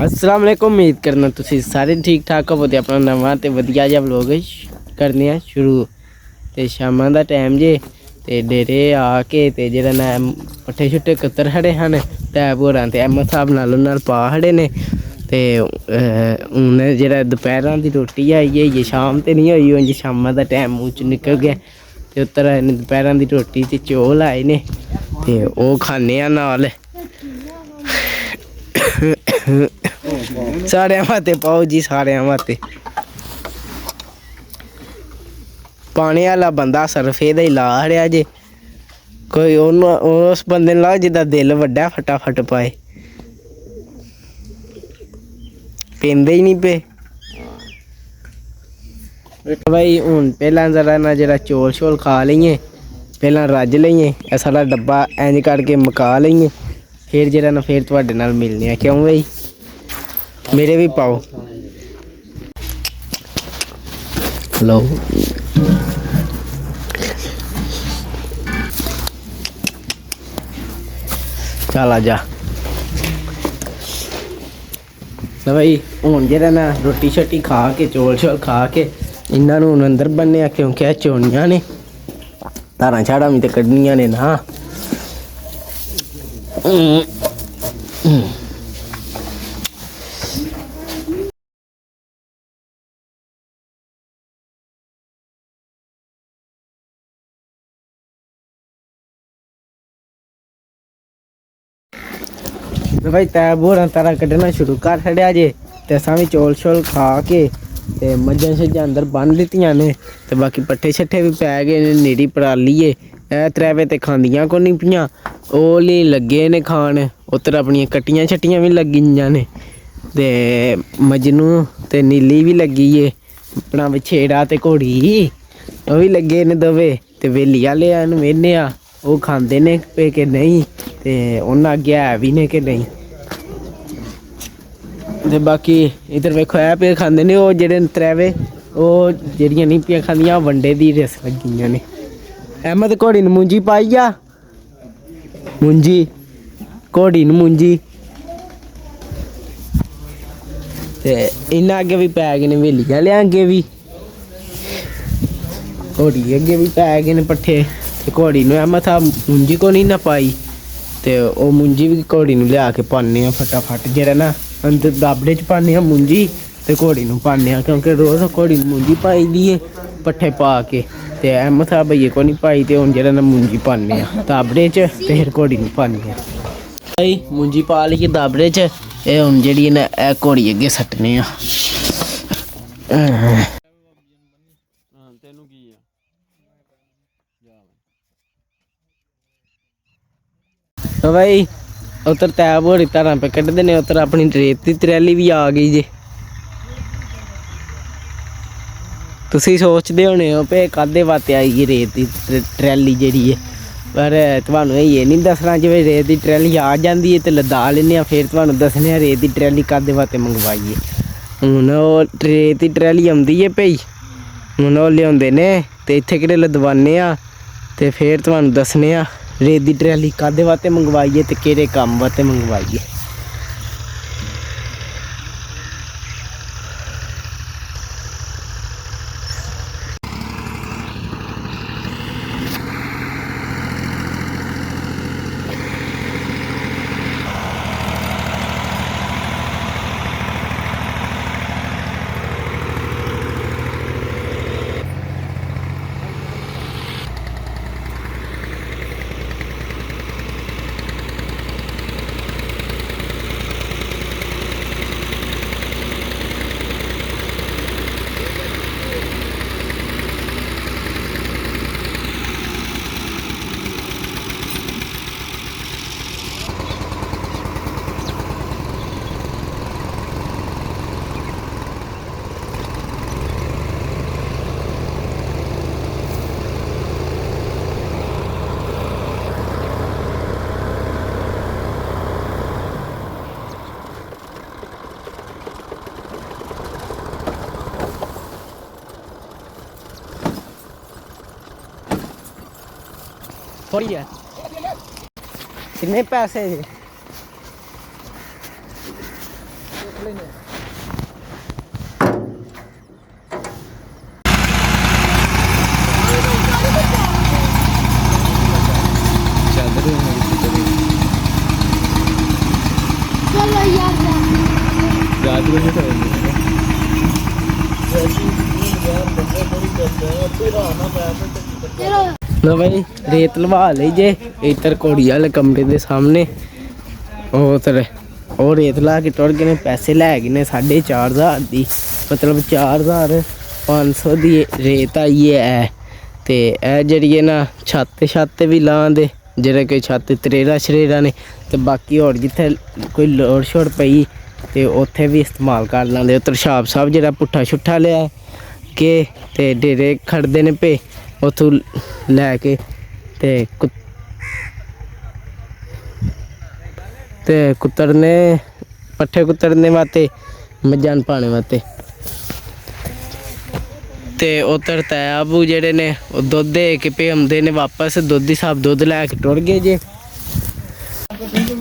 अस्सलाम वालेकुम। उम्मीद करना तुसी सारे ठीक ठाक हो ते अपना नवा ते वधिया जिहा व्लॉग करने आ शुरू। ते शामां दा टाइम जे ते डेरे आके ते जेह्ड़ा ना पट्ठे छुट्टे कुतर खड़े हन तैब होरां ते अहमद साहब नाल पा खड़े ने ते हून जेह्ड़ा दपैह्रां दी रोटी आई है शाम ते नहीं होई हून शामां दा टाइम मूंह च निकल गया ते उतर दपैह्रां दी रोटी ते चौल आए ने ते ओह् खाने आ नाल साढ़े माते पाओ जी साढ़े माते पाने आह्ला बंदा सरफे दा ही ला खड़ेआ जे कोई उस बंदे ला जिदा दिल बड्डा फटाफट पाए पींदे ही नहीं पे भाई हूँ पहला जरा ना जरा चौल शोल खा लीए पहला रज लीए सारा डब्बा इंज करके मुका लीए फिर जरा ना फिर तुहाडे नाल मिलने आ क्यों भाई मेरे भी पाओ लो चल आ जा भाई हूँ जरा ना रोटी शोटी खा के चौल शोल खा के इन्होंने हूँ अंदर बन्ने क्योंकि चोनिया ने धारा झाड़ा भी तो कड्ढनियां ने ना भाई तैब होर तारा कड्ढना शुरू कर छड़िया जे ते असां भी चौल शोल खा के ते मज्झां शज्जां अंदर बन्न दित्तियां ने ते बाकी पट्ठे शट्ठे भी पै गए ने नीरी पराली त्रै ते खांदियां को नहीं पियां ओह् ली लग्गे ने खान उद्धर अपनियां कट्टियां शट्टियां भी लग्गियां ने ते मजनू ते नीली भी लग्गी है अपना बछेड़ा ते घोड़ी ओह् भी लग्गे ने दवे ते वेली आह्ले हैन वेह्ने आ ओह् खांदे ने पे के नहीं ते उन्हें अग्गें है भी ने कि नहीं ते बाकी इधर वेखो ऐ पे खांदे ने ओह् जेह्ड़े त्रैवे ओह् जेह्ड़ियां नहीं पियां खांदियां वंडे दी रस लग्गियां ने अहमद घोड़ी नूं मुंजी पाई जा मुंजी घोड़ी नूं मुंजी ते इन्ना अग्गें भी पै गए ने वेली आह्ले अग्गें भी घोड़ी अग्गें भी पै गए ने पट्ठे ते घोड़ी नूं अहमद साहब मुंजी को नहीं ना पाई ते ओह् मुंजी भी घोड़ी नूं लिया के पान्ने फटाफट जेह्ड़ा ना अंदर दाबड़े च पान्ने मुंजी ते घोड़ी नूं पान्ने क्योंकि रोज़ घोड़ी नूं मुंजी पाई दी है पट्ठे पा के ते अहमद साहब भइये को नहीं पाई ते हुण जेह्ड़ा ना मुंजी पान्ने दाबड़े च ते फिर घोड़ी नूं पान्ने भाई मुंजी पा ली दाबड़े च एह् हुण जेह्ड़ी ना एह् घोड़ी अग्गें सट्टने तो भाई उधर तैब होरी धारां पे कड्ढदे ने उधर अपनी रेत दी ट्रैली भी आ गई जे तुसी सोचदे होने हो भई काह्दे वास्ते आई गई रेत दी ट्रैली जेह्ड़ी है पर तुहानूं एह् नहीं दस्सना जे रेत दी ट्रैली आ जांदी है ते लदा लैन्ने आं फिर तुहानूं दस्सने आं रेत दी ट्रैली काह्दे वास्ते मंगवाई है हून ओह् रेत दी ट्रैली औंदी है भई हून ओह् लेआंदे ने ते इत्थै केह्ड़े लदवाने आं ते फिर तुहानूं दस्सने आं रेत दी ट्रैली काह्दे वास्ते मंगवाई है ते केह्ड़े कम्म वास्ते मंगवाई है थोड़ी है कितने पैसे रात में नहीं लो भाई रेत लवा लीजिए इधर घोड़ी वाले कमरे के सामने और रेत ला के टुर गए ने पैसे लै गए ने 4,500 की मतलब 4,500 की रेत आई है ते जड़ी ना छत्त भी लां दे जेह्ड़े कोई छत्त तरेरा शरेरा ने ते बाकी होर जित्थे कोई लोड़ शोड़ पई ते उत्थे भी इस्तेमाल कर लैंदे उधर छाप साहब जेह्ड़ा पुट्ठा छुट्ठा लिया के ते डेरे खड़दे ने पे उत्थों लैके ते कुतरने पट्ठे कुतरने वास्ते मज्जां पाने वास्ते ते उधर तैबू जेह्ड़े ने दुद्ध दे के भेजदे ने वापस दुद्ध ही साहब दुद्ध लैके टुर गए जे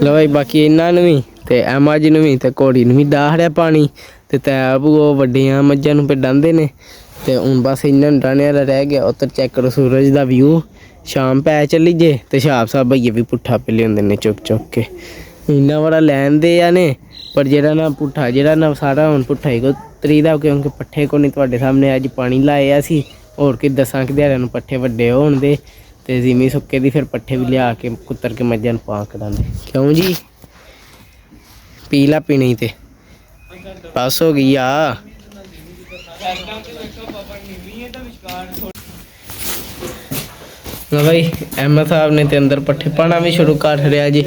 लो भाई बाकी इन्होंने भी ते एमा जी भी ते घोड़ी ने भी डाह पानी ते तैबू वो वड्डियां मज्जां नूं डांदे ने ते हूँ बस इन्होंने डाने वाला रह गया उधर चेक करो सूरज का व्यू शाम पै चली जे ते छाप साहब भइये भी पुट्ठा पे लियाते ने चुक चुक के इन्ना बड़ा लैन दे ने पर जेह्ड़ा ना पुट्ठा जेह्ड़ा ना सारा हुण पुट्ठा ही को तरीदा क्योंकि पट्ठे को नहीं तुहाडे सामने अज पानी लाए असी होर कि दसां कि ध्याड़ियां नूं पट्ठे वड्डे होण दे ते जिमीं सुक्के दी फिर पट्ठे भी लिया के कुतर के मज्जां नूं पा कढांदे क्यों जी पी ला पीनी ते बस हो गई आ भाई अहमद साहब ने ते अंदर पट्ठे पाना भी शुरू कर छड़िया जी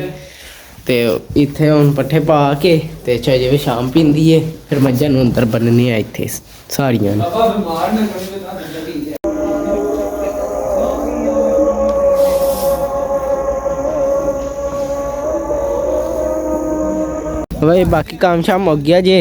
ते इत्थे हुण पट्ठे पा के ते चाहे भी शाम पींदी है फिर मज्जां नूं अंदर बन्नने आ इत्थे सारियां भाई बाकी काम शाम हो गया जे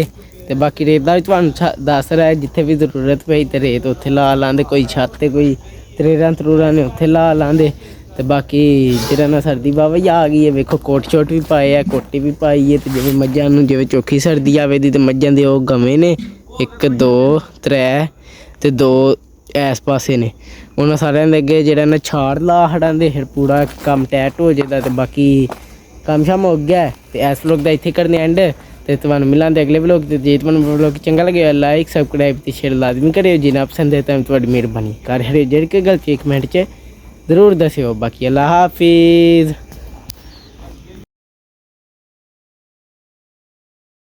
ते बाकी रेत दा भी तुहानूं दस रहा है जिथे भी जरूरत पई ते रेत उत्थे ला लांदे कोई छत ते कोई तरेरा ने उत्थे ला लांदे ते बाकी जेह्ड़ा ना सर्दी बाबा जी आ गई है वेखो कोट शोट भी पाए है कोटी भी पाई है ते जिवें मज्जां नूं जिवें चौखी सर्दी आवे दी ते मज्जां दे ओह् गवें ने 1 2 3 ते 2 इस पासे ने उन्हां सारियां दे अग्गे जेह्ड़ा ना छाड़ ला हटांदे फिर पूरा कम्म टैट हो जाता ते बाकी कम्म शाम हो गया ते इस व्लॉग दा इत्थे करने एंड ते तुहानूं मिलांदे अगले व्लॉग ते जे तुहानूं व्लॉग चंगा लगे लाइक सबसक्राइब ते शेयर लाजमी करियो जिन्ना पसंद है तां तुहाडी मेहरबानी कर हरे जेह्ड़ी कोई गलती कमेंट च जरूर दस्सियो बाकी अल्लाह हाफिज़।